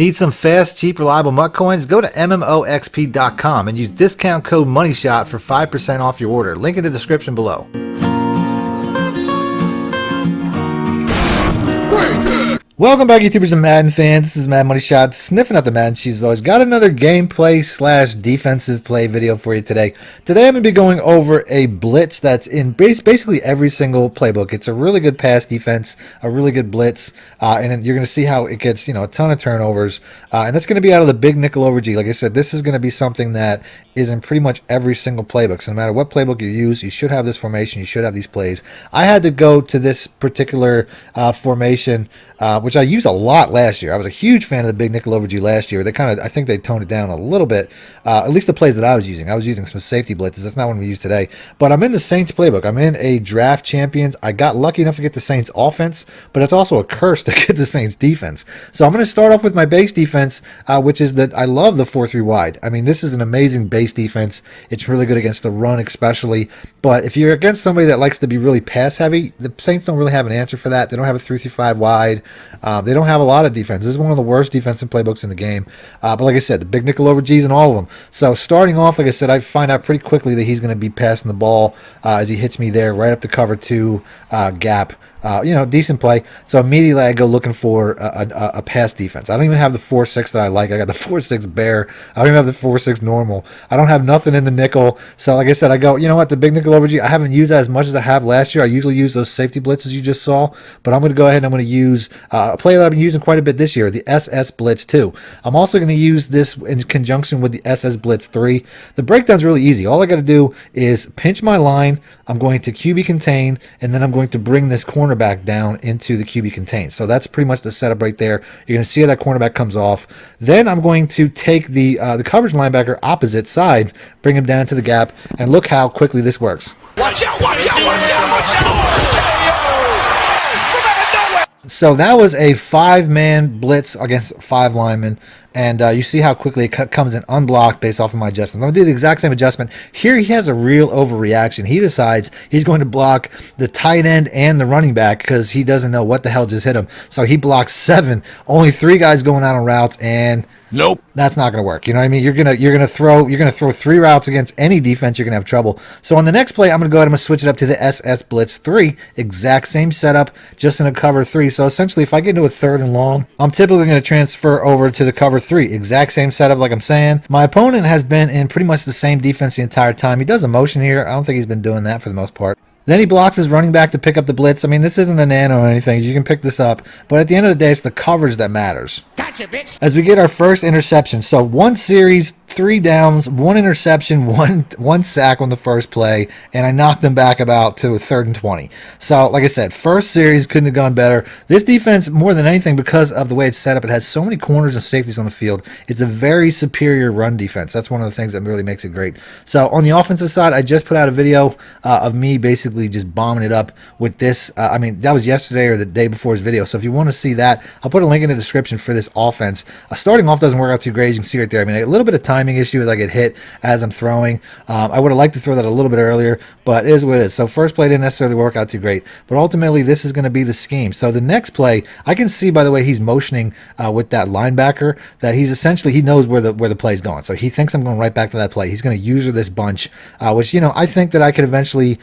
Need some fast, cheap, reliable MUT coins? Go to MMOXP.com and use discount code MONEYSHOT for 5% off your order. Link in the description below. Welcome back, YouTubers and Madden fans. This is MADDENMONEYSHOT, sniffing out the Madden cheese as always. Got another gameplay slash defensive play video for you today. Today I'm going to be going over a blitz that's in basically every single playbook. It's a really good pass defense, a really good blitz, and then you're going to see how it gets, a ton of turnovers. And that's going to be out of the big nickel over G. Like I said, this is going to be something that is in pretty much every single playbook. So no matter what playbook you use, you should have this formation. You should have these plays. I had to go to this particular formation, which I used a lot last year. I was a huge fan of the big nickel over G last year. They I think they toned it down a little bit, at least the plays that I was using. I was using some safety blitzes. That's not what we use today. But I'm in the Saints playbook. I'm in a draft champions. I got lucky enough to get the Saints offense, but it's also a curse to get the Saints defense. So I'm going to start off with my base defense, which is that I love the 4-3 wide. I mean, this is an amazing base defense. It's really good against the run especially. But if you're against somebody that likes to be really pass heavy, the Saints don't really have an answer for that. They don't have a 3-3-5 wide. They don't have a lot of defense. This is one of the worst defensive playbooks in the game. But like I said, the big nickel over G's in all of them. So starting off, like I said, I find out pretty quickly that he's going to be passing the ball as he hits me there right up the cover 2 gap. Decent play. So immediately I go looking for a pass defense. I don't even have the 4-6 that I like. I got the 4-6 bear. I don't even have the 4-6 normal. I don't have nothing in the nickel. So like I said, I go, you know what, the big nickel over G, I haven't used that as much as I have last year. I usually use those safety blitzes you just saw, but I'm going to go ahead and I'm going to use a play that I've been using quite a bit this year, the SS Blitz 2. I'm also going to use this in conjunction with the SS Blitz 3. The breakdown's really easy. All I got to do is pinch my line. I'm going to QB contain, and then I'm going to bring this cornerback down into the QB contain. So that's pretty much the setup right there. You're going to see how that cornerback comes off. Then I'm going to take the coverage linebacker opposite side, bring him down to the gap, and look how quickly this works. Watch out, watch out, watch out, watch out! So that was a 5-man blitz against 5 linemen. And you see how quickly it comes in unblocked based off of my adjustment. I'm going to do the exact same adjustment. Here he has a real overreaction. He decides he's going to block the tight end and the running back because he doesn't know what the hell just hit him. So he blocks 7. Only 3 guys going out on routes, and nope, that's not going to work. You know what I mean? You're gonna throw 3 routes against any defense. You're gonna have trouble. So on the next play, I'm gonna go ahead and I'm gonna switch it up to the SS Blitz 3. Exact same setup, just in a cover 3. So essentially, if I get into a 3rd and long, I'm typically gonna transfer over to the cover 3. Exact same setup, like I'm saying. My opponent has been in pretty much the same defense the entire time. He does a motion here. I don't think he's been doing that for the most part. Then he blocks his running back to pick up the blitz. I mean, this isn't a nano or anything. You can pick this up. But at the end of the day, it's the coverage that matters. Gotcha, bitch. As we get our first interception. So 1 series, 3 downs, 1 interception, one sack on the first play, and I knocked them back about to a 3rd and 20. So like I said, first series couldn't have gone better. This defense, more than anything, because of the way it's set up, it has so many corners and safeties on the field. It's a very superior run defense. That's one of the things that really makes it great. So on the offensive side, I just put out a video of me basically just bombing it up with this. I mean, that was yesterday or the day before his video. So if you want to see that, I'll put a link in the description for this offense. Starting off doesn't work out too great. As you can see right there. I mean, a little bit of timing issue as I get hit as I'm throwing. I would have liked to throw that a little bit earlier, but it is what it is. So first play didn't necessarily work out too great, but ultimately this is going to be the scheme. So the next play, I can see by the way he's motioning with that linebacker that he's essentially, he knows where the play is going. So he thinks I'm going right back to that play. He's going to user this bunch, which, I think that I could eventually,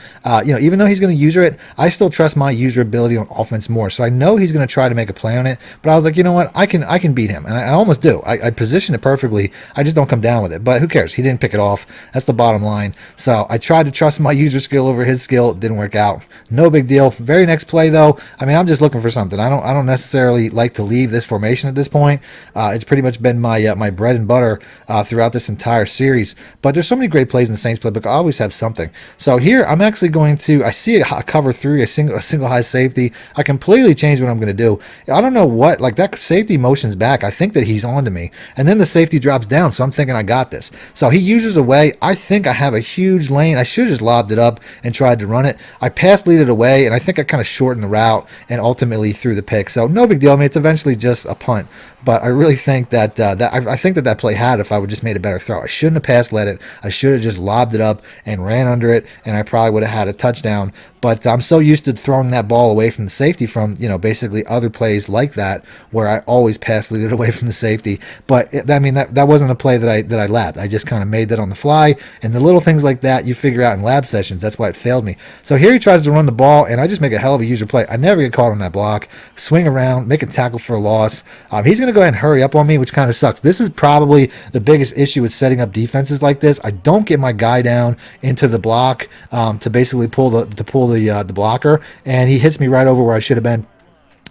even though he's going to user it, I still trust my user ability on offense more. So I know he's going to try to make a play on it, but I was like, you know what, I can beat him, and I almost do. I position it perfectly. I just don't come down with it. But who cares? He didn't pick it off. That's the bottom line. So I tried to trust my user skill over his skill. It didn't work out. No big deal. Very next play though, I mean, I'm just looking for something. I don't necessarily like to leave this formation at this point. It's pretty much been my my bread and butter throughout this entire series. But there's so many great plays in the Saints playbook. I always have something. So here I'm actually going to. I see a cover 3, a single high safety. I completely change what I'm going to do. I don't know what, like that safety motions back. I think that he's on to me, and then the safety drops down. So I'm thinking I got this. So he uses away. I think I have a huge lane. I should have just lobbed it up and tried to run it. I pass lead it away, and I think I kind of shortened the route and ultimately threw the pick. So no big deal. I mean, it's eventually just a punt. but I really think that I think that play had if I would just made a better throw. I shouldn't have pass led it. I should have just lobbed it up and ran under it, and I probably would have had a touchdown. But I'm so used to throwing that ball away from the safety from, basically other plays like that where I always pass lead it away from the safety. But that wasn't a play that I labbed. I just kind of made that on the fly, and the little things like that you figure out in lab sessions. That's why it failed me. So here he tries to run the ball, and I just make a hell of a user play. I never get caught on that block. Swing around, make a tackle for a loss. He's going to go ahead and hurry up on me, which kind of sucks. This is probably the biggest issue with setting up defenses like this. I don't get my guy down into the block to basically pull the blocker, and he hits me right over where I should have been.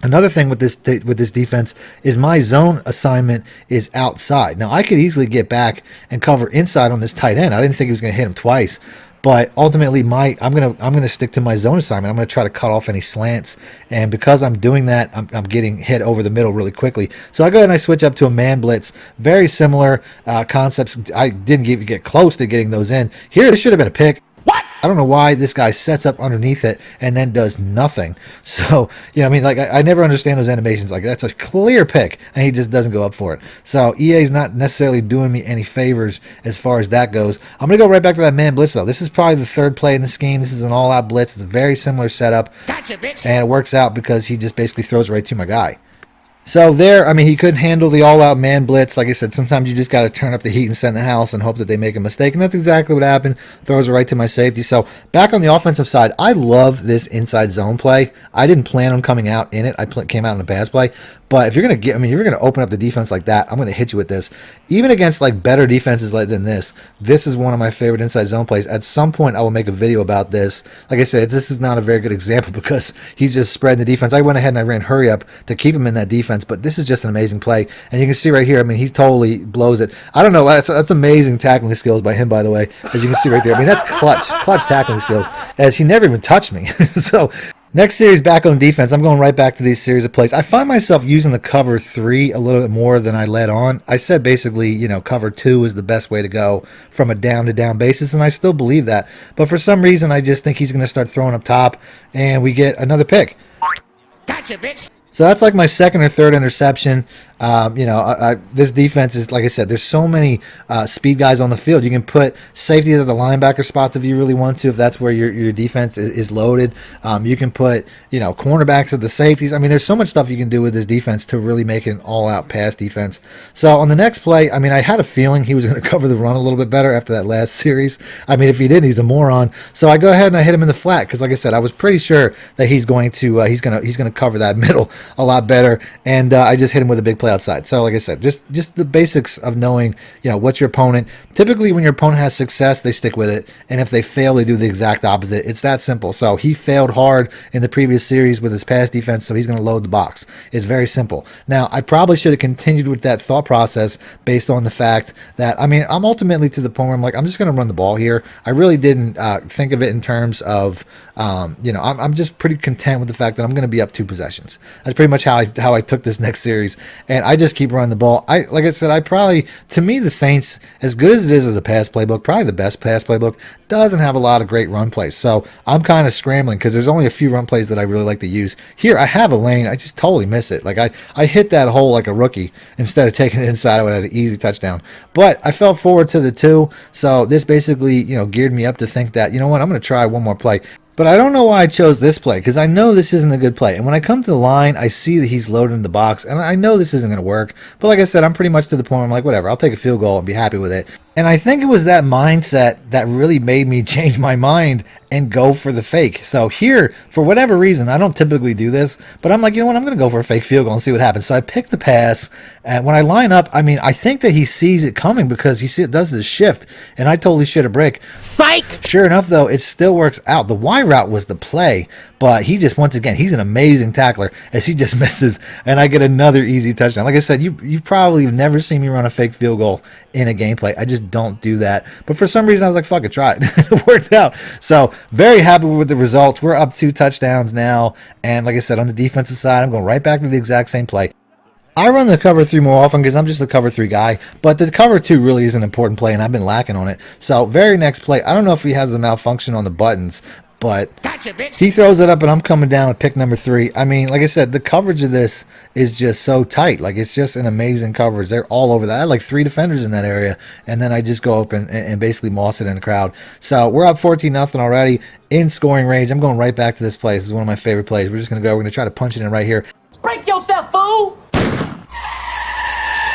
Another thing with this defense is my zone assignment is outside. Now I could easily get back and cover inside on this tight end. I didn't think he was going to hit him twice, but ultimately I'm gonna stick to my zone assignment. I'm gonna try to cut off any slants, and because I'm doing that, I'm getting hit over the middle really quickly. So I go ahead and I switch up to a man blitz. Very similar concepts. I didn't even get close to getting those in. Here, this should have been a pick. I don't know why this guy sets up underneath it and then does nothing. So, I never understand those animations. Like, that's a clear pick, and he just doesn't go up for it. So, EA's not necessarily doing me any favors as far as that goes. I'm going to go right back to that man blitz, though. This is probably the third play in the scheme. This is an all-out blitz. It's a very similar setup. Gotcha, bitch. And it works out because he just basically throws it right to my guy. So there, he couldn't handle the all-out man blitz. Like I said, sometimes you just got to turn up the heat and send the house and hope that they make a mistake, and that's exactly what happened. Throws it right to my safety. So back on the offensive side, I love this inside zone play. I didn't plan on coming out in it. I came out in a pass play. But if you're going to you're going to open up the defense like that, I'm going to hit you with this. Even against like better defenses than this is one of my favorite inside zone plays. At some point, I will make a video about this. Like I said, this is not a very good example because he's just spreading the defense. I went ahead and I ran hurry up to keep him in that defense, but this is just an amazing play. And you can see right here, he totally blows it. I don't know, that's amazing tackling skills by him, by the way, as you can see right there. That's clutch tackling skills, as he never even touched me. So next series back on defense, I'm going right back to these series of plays. I find myself using the cover 3 a little bit more than I led on. I said basically, cover 2 is the best way to go from a down-to-down basis, and I still believe that. But for some reason, I just think he's going to start throwing up top, and we get another pick. Gotcha, bitch. So that's like my second or third interception. This defense is, like I said, there's so many speed guys on the field. You can put safeties at the linebacker spots if you really want to, if that's where your defense is loaded. You can put, cornerbacks at the safeties. There's so much stuff you can do with this defense to really make it an all-out pass defense. So on the next play, I had a feeling he was going to cover the run a little bit better after that last series. If he didn't, he's a moron. So I go ahead and I hit him in the flat because, like I said, I was pretty sure that he's going to cover that middle a lot better, and I just hit him with a big play outside. So like I said, just the basics of knowing, what's your opponent. Typically when your opponent has success, they stick with it, and if they fail, they do the exact opposite. It's that simple. So he failed hard in the previous series with his pass defense, so he's going to load the box. It's very simple. Now, I probably should have continued with that thought process based on the fact that, I'm ultimately to the point where I'm just going to run the ball here. I really didn't think of it in terms of, I'm just pretty content with the fact that I'm going to be up 2 possessions. That's pretty much how I took this next series, and I just keep running the ball. Like I said, to me, the Saints, as good as it is as a pass playbook, probably the best pass playbook, doesn't have a lot of great run plays. So I'm kind of scrambling because there's only a few run plays that I really like to use. Here, I have a lane. I just totally miss it. Like I hit that hole like a rookie. Instead of taking it inside, I would have had an easy touchdown. But I fell forward to the 2, so this basically, geared me up to think that, I'm going to try one more play. But I don't know why I chose this play, because I know this isn't a good play. And when I come to the line, I see that he's loaded in the box, and I know this isn't going to work. But like I said, I'm pretty much to the point where I'm like, whatever, I'll take a field goal and be happy with it. And I think it was that mindset that really made me change my mind and go for the fake. So here, for whatever reason, I don't typically do this, but I'm like, I'm going to go for a fake field goal and see what happens. So I pick the pass, and when I line up, I think that he sees it coming because it does this shift, and I totally shit a brick. Psych! Sure enough, though, it still works out. The Y route was the play, but he just, once again, he's an amazing tackler as he just misses, and I get another easy touchdown. Like I said, you've probably never seen me run a fake field goal in a gameplay. I just don't do that. But for some reason, I was like, fuck it, try it. It worked out. So very happy with the results. We're up 2 touchdowns now. And like I said, on the defensive side, I'm going right back to the exact same play. I run the cover 3 more often because I'm just a cover 3 guy, but the cover 2 really is an important play, and I've been lacking on it. So very next play, I don't know if he has a malfunction on the buttons, but Gotcha, bitch. he throws it up, and I'm coming down with pick number 3. I mean, like I said, the coverage of this is just so tight. Like, it's just an amazing coverage. They're all over that. I had like 3 defenders in that area, and then I just go up and basically moss it in the crowd. So we're up 14-0 already in scoring range. I'm going right back to this play. This is one of my favorite plays. We're just going to go. We're going to try to punch it in right here. Break yourself, fool.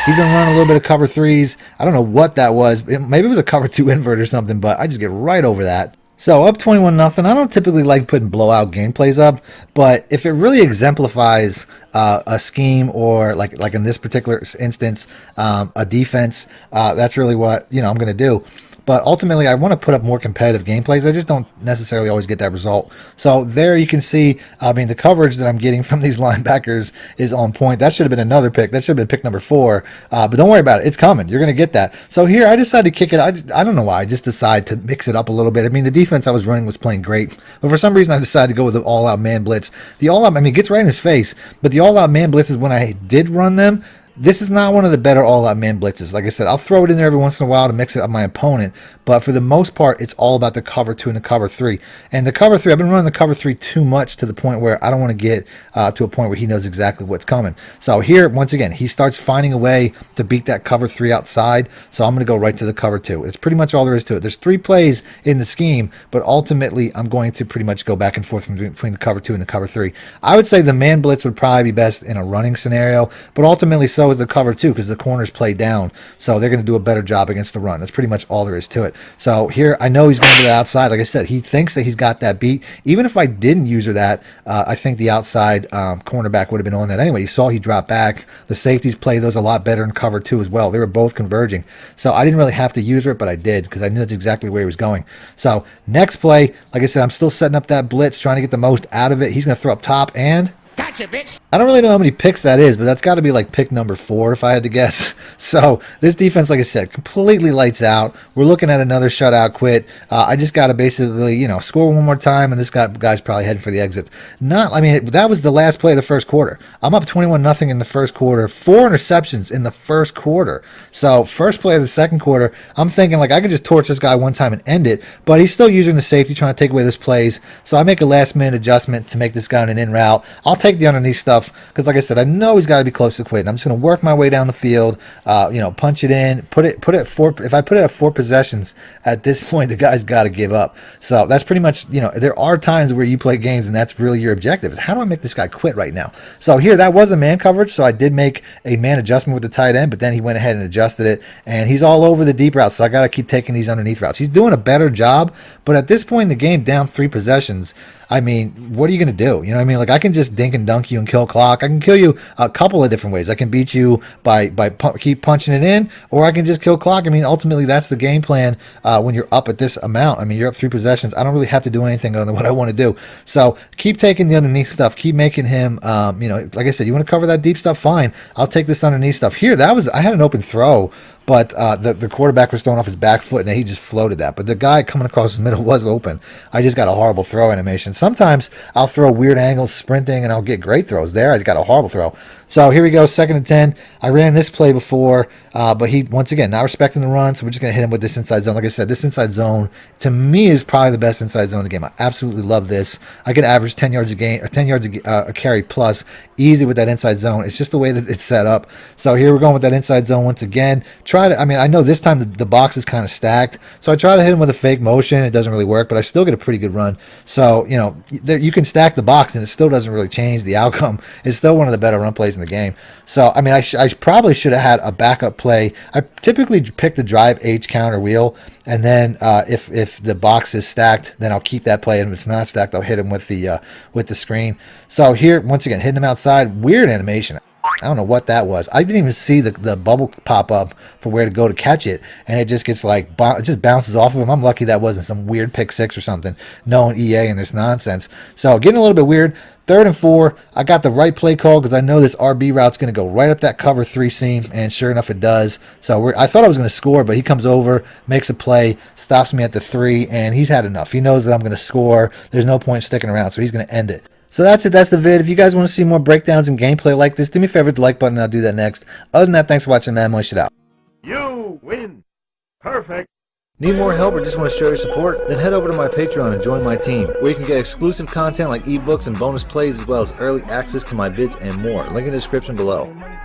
He's been running a little bit of cover 3s. I don't know what that was. Maybe it was a cover 2 invert or something, but I just get right over that. So up 21-0. I don't typically like putting blowout gameplays up, but if it really exemplifies a scheme, or like in this particular instance, a defense, that's really what I'm going to do. But ultimately, I want to put up more competitive gameplays. I just don't necessarily always get that result. So there you can see, I mean, the coverage that I'm getting from these linebackers is on point. That should have been another pick. That should have been pick number 4. But don't worry about it. It's coming. You're going to get that. So here, I decided to kick it. I don't know why. I just decided to mix it up a little bit. I mean, the defense I was running was playing great. But for some reason, I decided to go with the all-out man blitz. The all-out, I mean, it gets right in his face. But the all-out man blitz is when I did run them. This is not one of the better all-out man blitzes. Like I said, I'll throw it in there every once in a while to mix it up my opponent, but for the most part, it's all about the cover 2 and the cover 3. And the cover 3, I've been running the cover 3 too much to the point where I don't want to get to a point where he knows exactly what's coming. So here, once again, he starts finding a way to beat that cover 3 outside, so I'm going to go right to the cover 2. It's pretty much all there is to it. There's 3 plays in the scheme, but ultimately, I'm going to pretty much go back and forth between the cover 2 and the cover 3. I would say the man blitz would probably be best in a running scenario, but ultimately, so is the cover 2, because the corners play down, so they're going to do a better job against the run. That's pretty much all there is to it. So here, I know he's going to the outside. Like I said, he thinks that he's got that beat. Even if I didn't use her that, I think the outside cornerback would have been on that anyway. You saw he dropped back. The safeties play those a lot better in cover 2 as well. They were both converging. So I didn't really have to use her, but I did, because I knew that's exactly where he was going. So next play, like I said, I'm still setting up that blitz, trying to get the most out of it. He's going to throw up top, and Gotcha, bitch. I don't really know how many picks that is, but that's got to be like pick number 4 if I had to guess. So this defense, like I said, completely lights out. We're looking at another shutout quit. I just got to basically, score one more time, and this guy's probably heading for the exits. I mean, that was the last play of the first quarter. I'm up 21-0 in the first quarter. 4 interceptions in the first quarter. So first play of the second quarter, I'm thinking like I could just torch this guy one time and end it, but he's still using the safety, trying to take away those plays. So I make a last-minute adjustment to make this guy on an in route. I'll take the underneath stuff, because like I said, I know he's got to be close to quitting. I'm just going to work my way down the field, punch it in, put it at 4. If I put it at 4 possessions at this point, the guy's got to give up. So that's pretty much, there are times where you play games and that's really your objective, is how do I make this guy quit right now? So here, that was a man coverage, so I did make a man adjustment with the tight end, but then he went ahead and adjusted it, and he's all over the deep routes, so I got to keep taking these underneath routes. He's doing a better job, but at this point in the game, down 3 possessions, I mean, what are you going to do? You know what I mean? Like, I can just dink and dunk you and kill clock. I can kill you a couple of different ways. I can beat you by keep punching it in, or I can just kill clock. I mean, ultimately, that's the game plan when you're up at this amount. I mean, you're up 3 possessions. I don't really have to do anything other than what I want to do. So keep taking the underneath stuff. Keep making him, like I said, you want to cover that deep stuff? Fine. I'll take this underneath stuff. Here, I had an open throw, but the quarterback was throwing off his back foot, and he just floated that. But the guy coming across the middle was open. I just got a horrible throw animation. Sometimes I'll throw weird angles sprinting, and I'll get great throws. There, I got a horrible throw. So here we go, 2nd and 10. I ran this play before, but he, once again, not respecting the run, so we're just going to hit him with this inside zone. Like I said, this inside zone, to me, is probably the best inside zone in the game. I absolutely love this. I can average 10 yards a game, or 10 yards a carry plus, easy with that inside zone. It's just the way that it's set up. So here we're going with that inside zone once again. I know this time the box is kind of stacked, so I try to hit him with a fake motion. It doesn't really work, but I still get a pretty good run. So, you can stack the box, and it still doesn't really change the outcome. It's still one of the better run plays in the game. So, I mean, I probably should have had a backup play. I typically pick the drive H counter wheel, and then if the box is stacked, then I'll keep that play, and if it's not stacked, I'll hit him with the screen. So here, once again, hitting him outside, weird animation. I don't know what that was. I didn't even see the bubble pop up for where to go to catch it, and it just gets like, it just bounces off of him. I'm lucky that wasn't some weird pick 6 or something, knowing EA and this nonsense. So getting a little bit weird. 3rd and 4, I got the right play call because I know this RB route's going to go right up that cover 3 seam, and sure enough, it does. So I thought I was going to score, but he comes over, makes a play, stops me at the 3, and he's had enough. He knows that I'm going to score. There's no point sticking around, so he's going to end it. So that's it. That's the vid. If you guys want to see more breakdowns and gameplay like this, do me a favor, hit the like button, and I'll do that next. Other than that, thanks for watching, man. Moish it out. You win. Perfect. Need more help or just want to show your support? Then head over to my Patreon and join my team, where you can get exclusive content like ebooks and bonus plays, as well as early access to my vids and more. Link in the description below.